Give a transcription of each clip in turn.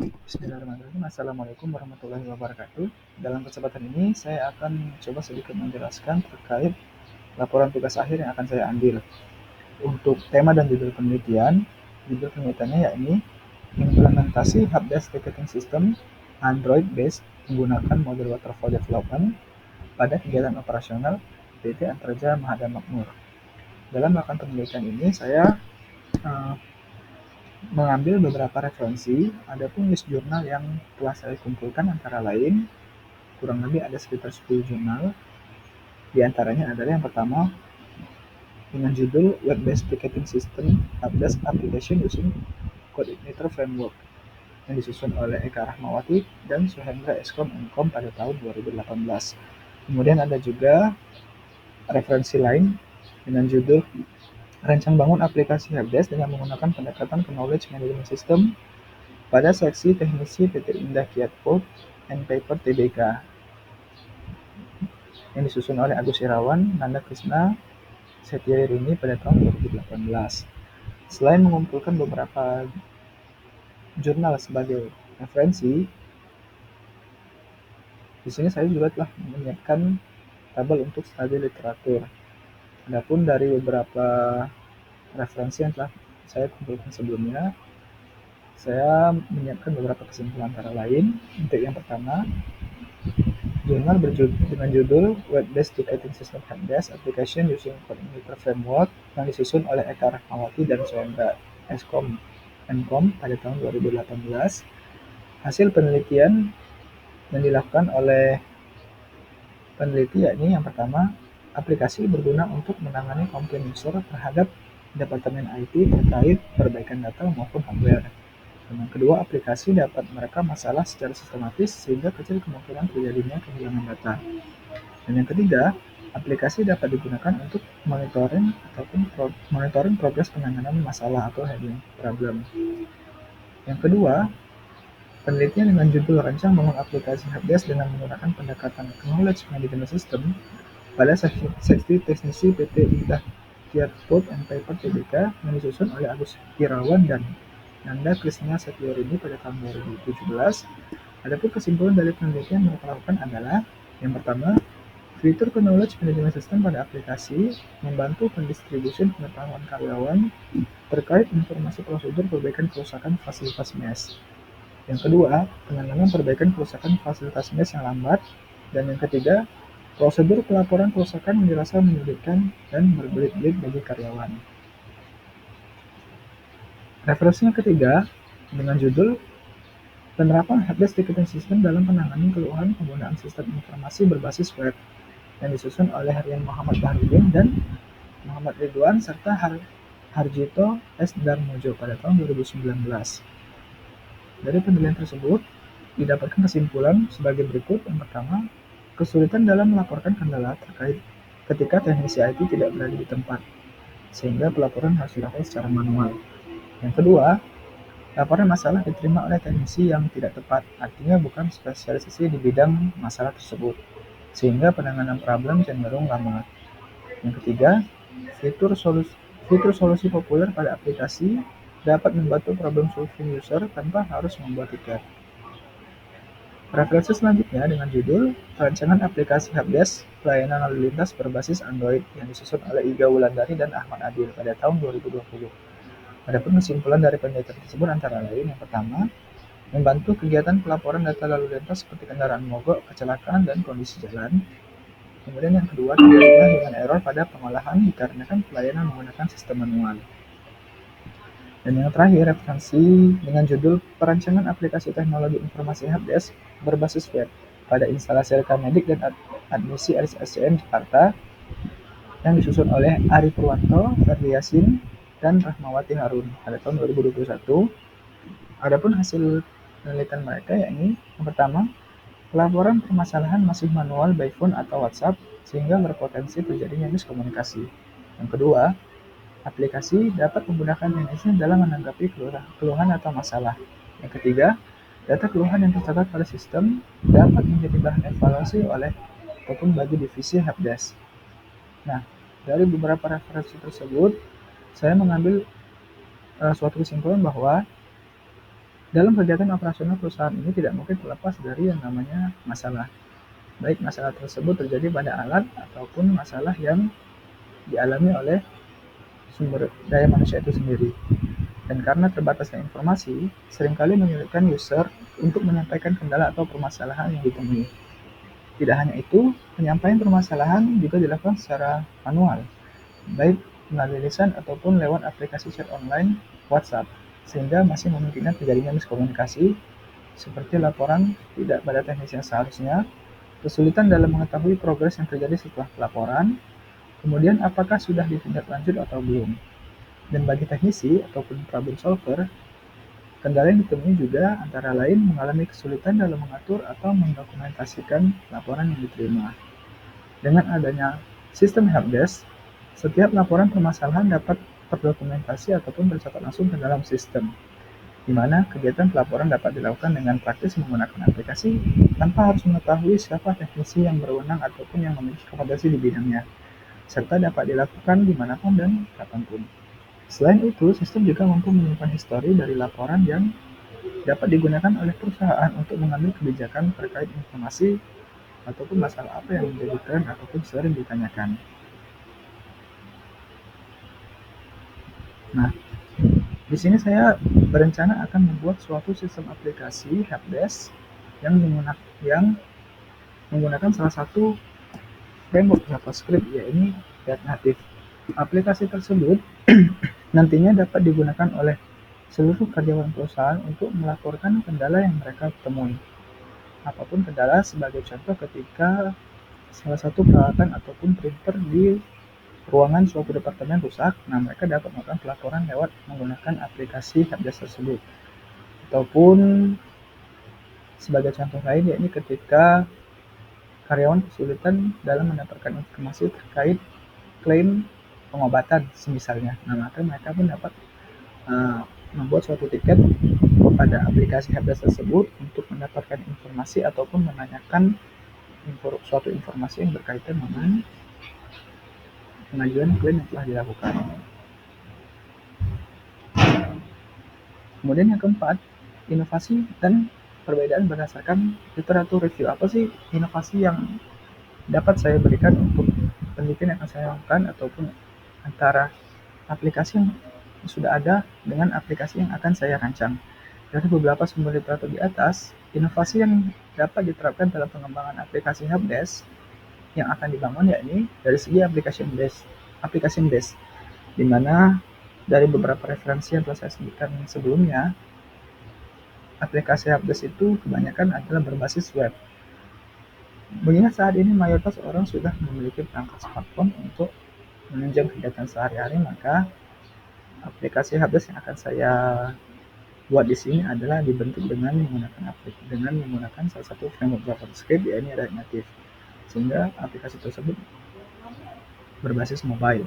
Bismillahirrahmanirrahim. Assalamualaikum warahmatullahi wabarakatuh. Dalam kesempatan ini saya akan coba sedikit menjelaskan terkait laporan tugas akhir yang akan saya ambil. Untuk tema dan judul penelitiannya yakni implementasi helpdesk ticketing system Android based menggunakan model waterfall development pada kegiatan operasional PT Antarja Mahada Makmur. Dalam melakukan penelitian ini saya uh, mengambil beberapa referensi, adapun list jurnal yang telah saya kumpulkan antara lain kurang lebih ada sekitar 10 jurnal. Di antaranya adalah yang pertama dengan judul Web-Based Ticketing System Helpdesk Application Using Codeinator Framework yang disusun oleh Eka Rahmawati dan Suhendra Eskom Enkom pada tahun 2018. Kemudian ada juga referensi lain dengan judul Rancang bangun aplikasi helpdesk dengan menggunakan pendekatan Knowledge Management System pada seksi teknisi PT Indah Kiat Code and Paper Tbk yang disusun oleh Agus Irawan, Nanda Krisna, Setia Irini pada tahun 2018. Selain mengumpulkan beberapa jurnal sebagai referensi, di sini saya juga telah menyiapkan tabel untuk studi literatur. Adapun dari beberapa referensi yang telah saya kumpulkan sebelumnya, saya menyiapkan beberapa kesimpulan antara lain. Untuk yang pertama, jurnal dengan judul Web-Based Ticketing System Helpdesk Application Using Codeinator Framework yang disusun oleh Eka Rahmawati dan Suhendra Eskom Enkom pada tahun 2018. Hasil penelitian yang dilakukan oleh peneliti yakni yang pertama, aplikasi berguna untuk menangani komplain user terhadap Departemen IT terkait perbaikan data maupun hardware. Dan yang kedua, aplikasi dapat merekam masalah secara sistematis sehingga kecil kemungkinan terjadinya kehilangan data. Dan yang ketiga, aplikasi dapat digunakan untuk monitoring progres penanganan masalah atau handling problem. Yang kedua, penelitian dengan judul Rancang Bangun Aplikasi Helpdesk dengan menggunakan pendekatan Knowledge Management System pada seksi teknisi PT Indah Kiat Code and Paper Tbk yang disusun oleh Agus Irawan dan Nanda Krisna Setiorini pada tahun 2017. Adapun kesimpulan dari penelitian yang mereka lakukan adalah yang pertama, fitur Knowledge Management System pada aplikasi membantu pendistribusian pengetahuan karyawan terkait informasi prosedur perbaikan kerusakan fasilitas mes. Yang kedua, penanganan perbaikan kerusakan fasilitas mes yang lambat. Dan yang ketiga, prosedur pelaporan kerusakan yang dirasa menyulitkan dan berbelit-belit bagi karyawan. Referensi yang ketiga dengan judul Penerapan Helpdesk Ticketing System dalam penanganan keluhan penggunaan sistem informasi berbasis web yang disusun oleh Rian Muhammad Bahrudin dan Muhammad Ridwan serta Harjito S. Darmojo pada tahun 2019. Dari penelitian tersebut, didapatkan kesimpulan sebagai berikut. Yang pertama, kesulitan dalam melaporkan kendala terkait ketika teknisi IT tidak berada di tempat, sehingga pelaporan harus dilakukan secara manual. Yang kedua, laporan masalah diterima oleh teknisi yang tidak tepat, artinya bukan spesialisasi di bidang masalah tersebut, sehingga penanganan problem cenderung lama. Yang ketiga, fitur solusi populer pada aplikasi dapat membantu problem solving user tanpa harus membuat tiket. Referensi selanjutnya dengan judul Rancangan Aplikasi Helpdesk Pelayanan Lalu Lintas Berbasis Android yang disusun oleh Iga Wulandari dan Ahmad Adil pada tahun 2020. Adapun kesimpulan dari penelitian tersebut antara lain, yang pertama, membantu kegiatan pelaporan data lalu lintas seperti kendaraan mogok, kecelakaan, dan kondisi jalan. Kemudian yang kedua, terjadinya dengan error pada pengolahan dikarenakan pelayanan menggunakan sistem manual. Dan yang terakhir, referensi dengan judul Perancangan Aplikasi Teknologi Informasi Helpdesk berbasis web pada instalasi Rekamedik dan admisi RSCM Jakarta yang disusun oleh Ari Purwanto, Ferdi Yasin, dan Rahmawati Harun pada tahun 2021. Adapun hasil penelitian mereka yakni yang pertama, pelaporan permasalahan masih manual by phone atau WhatsApp sehingga berpotensi terjadinya miskomunikasi. Yang kedua, aplikasi dapat menggunakan teknisnya dalam menanggapi keluhan atau masalah. Yang ketiga, data keluhan yang tercatat pada sistem dapat menjadi bahan evaluasi oleh ataupun bagi divisi helpdesk. Nah, dari beberapa referensi tersebut, saya mengambil suatu kesimpulan bahwa Dalam kegiatan operasional perusahaan ini tidak mungkin terlepas dari yang namanya masalah. Baik masalah tersebut terjadi pada alat ataupun masalah yang dialami oleh sumber daya manusia itu sendiri. Dan karena terbatasnya informasi, seringkali menyulitkan user untuk menyampaikan kendala atau permasalahan yang ditemui. Tidak hanya itu, penyampaian permasalahan juga dilakukan secara manual, baik melalui lisan ataupun lewat aplikasi chat online WhatsApp, sehingga masih memungkinkan terjadinya miskomunikasi, seperti laporan tidak pada teknis yang seharusnya, kesulitan dalam mengetahui progres yang terjadi setelah pelaporan, kemudian apakah sudah ditindaklanjut atau belum. Dan bagi teknisi ataupun problem solver, kendala yang ditemui juga antara lain mengalami kesulitan dalam mengatur atau mendokumentasikan laporan yang diterima. Dengan adanya sistem helpdesk, setiap laporan permasalahan dapat terdokumentasi ataupun tercatat langsung ke dalam sistem, di mana kegiatan pelaporan dapat dilakukan dengan praktis menggunakan aplikasi tanpa harus mengetahui siapa teknisi yang berwenang ataupun yang memiliki kompetensi di bidangnya, serta dapat dilakukan dimanapun dan kapanpun. Selain itu, sistem juga mampu menyimpan histori dari laporan yang dapat digunakan oleh perusahaan untuk mengambil kebijakan terkait informasi ataupun masalah apa yang menjadi tren ataupun sering ditanyakan. Nah, di sini saya berencana akan membuat suatu sistem aplikasi helpdesk yang menggunakan salah satu framework JavaScript, yaitu React Native. Aplikasi tersebut nantinya dapat digunakan oleh seluruh karyawan perusahaan untuk melaporkan kendala yang mereka temui. Apapun kendala, sebagai contoh ketika salah satu peralatan ataupun printer di ruangan suatu departemen rusak, nah mereka dapat melakukan pelaporan lewat menggunakan aplikasi helpdesk tersebut. Ataupun sebagai contoh lain, yakni ketika karyawan kesulitan dalam mendapatkan informasi terkait klaim pengobatan semisalnya. Nah, maka mereka pun dapat membuat suatu tiket pada aplikasi helpdesk tersebut untuk mendapatkan informasi ataupun menanyakan suatu informasi yang berkaitan dengan pengajuan klaim yang telah dilakukan. Kemudian yang keempat, inovasi dan perbedaan berdasarkan literatur review. Apa sih inovasi yang dapat saya berikan untuk penelitian yang akan saya lakukan ataupun antara aplikasi yang sudah ada dengan aplikasi yang akan saya rancang. Dari beberapa sumber literatur di atas, inovasi yang dapat diterapkan dalam pengembangan aplikasi helpdesk yang akan dibangun yakni dari segi application base, di mana dari beberapa referensi yang telah saya sebutkan sebelumnya, aplikasi helpdesk itu kebanyakan adalah berbasis web. Mengingat saat ini mayoritas orang sudah memiliki perangkat smartphone untuk menunjang kegiatan sehari-hari, maka aplikasi helpdesk yang akan saya buat di sini adalah dibentuk dengan menggunakan salah satu framework JavaScript, yaitu React Native, sehingga aplikasi tersebut berbasis mobile.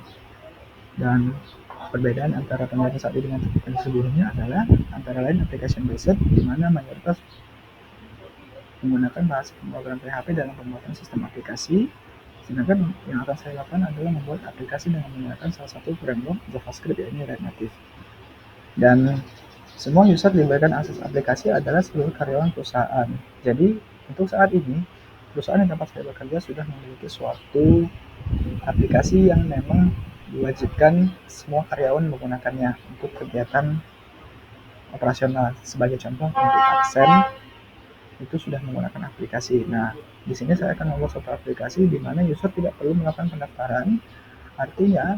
Dan perbedaan antara penelitian saat ini dengan penelitian sebelumnya adalah antara lain application based, di mana mayoritas menggunakan bahasa pemrograman PHP dalam pembuatan sistem aplikasi, sedangkan yang akan saya lakukan adalah membuat aplikasi dengan menggunakan salah satu framework JavaScript, yaitu React Native. Dan semua user diberikan akses aplikasi adalah seluruh karyawan perusahaan. Jadi untuk saat ini, perusahaan yang tempat saya bekerja sudah memiliki suatu aplikasi yang memang diwajibkan semua karyawan menggunakannya untuk kegiatan operasional. Sebagai contoh, untuk absen itu sudah menggunakan aplikasi. Nah, di sini saya akan membuat suatu aplikasi di mana user tidak perlu melakukan pendaftaran. Artinya,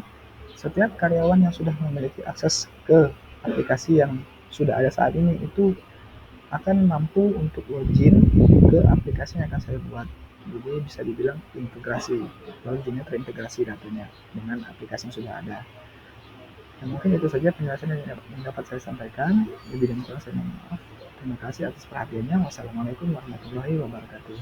setiap karyawan yang sudah memiliki akses ke aplikasi yang sudah ada saat ini itu akan mampu untuk login ke aplikasi yang akan saya buat. Jadi bisa dibilang integrasi, loginnya terintegrasi datanya dengan aplikasi yang sudah ada. Dan mungkin itu saja penjelasan yang dapat saya sampaikan. Lebih dan kurang saya mohon maaf. Terima kasih atas perhatiannya. Wassalamualaikum warahmatullahi wabarakatuh.